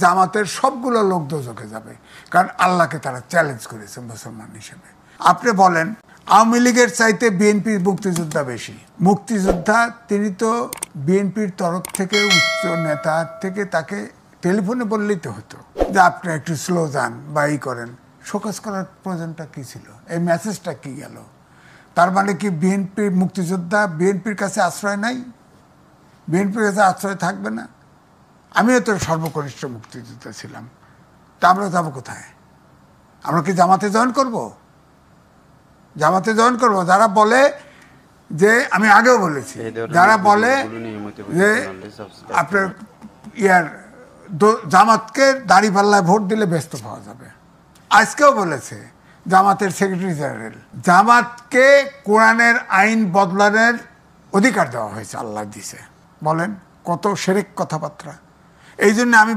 জামাতের সবগুলো লোক দোজখে যাবে, কারণ আল্লাহকে তারা চ্যালেঞ্জ করেছে মুসলমান হিসেবে। আপনি বলেন আওয়ামী লীগের চাইতে বিএনপির মুক্তিযোদ্ধা বেশি। মুক্তিযোদ্ধা তিনি তো বিএনপির তরফ থেকে উচ্চ নেতার থেকে তাকে টেলিফোনে বললেই তো হতো যে আপনি একটু স্লো যান বা এই করেন। শোকজ করার প্রয়োজনটা কী ছিল? এই মেসেজটা কি গেল? তার মানে কি বিএনপির মুক্তিযোদ্ধা বিএনপির কাছে আশ্রয় নাই? বিএনপির কাছে আশ্রয় থাকবে না? আমিও তো সর্বকনিষ্ঠ মুক্তিযোদ্ধা ছিলাম, তা আমরা যাবো কোথায়? আমরা কি জামাতে জয়েন করব? জামাতে জয়েন করব? যারা বলে যে, আমি আগেও বলেছি, যারা বলে যে আপনার জামাতকে দাঁড়িপাল্লায় ভোট দিলে ব্যস্ত পাওয়া যাবে, আজকেও বলেছে জামাতের সেক্রেটারি জেনারেল, জামাতকে কোরআনের আইন বদলানোর অধিকার দেওয়া হয়েছে, আল্লাহ দিছে। বলেন কত শিরক কথাবার্তা। এই জন্য আমি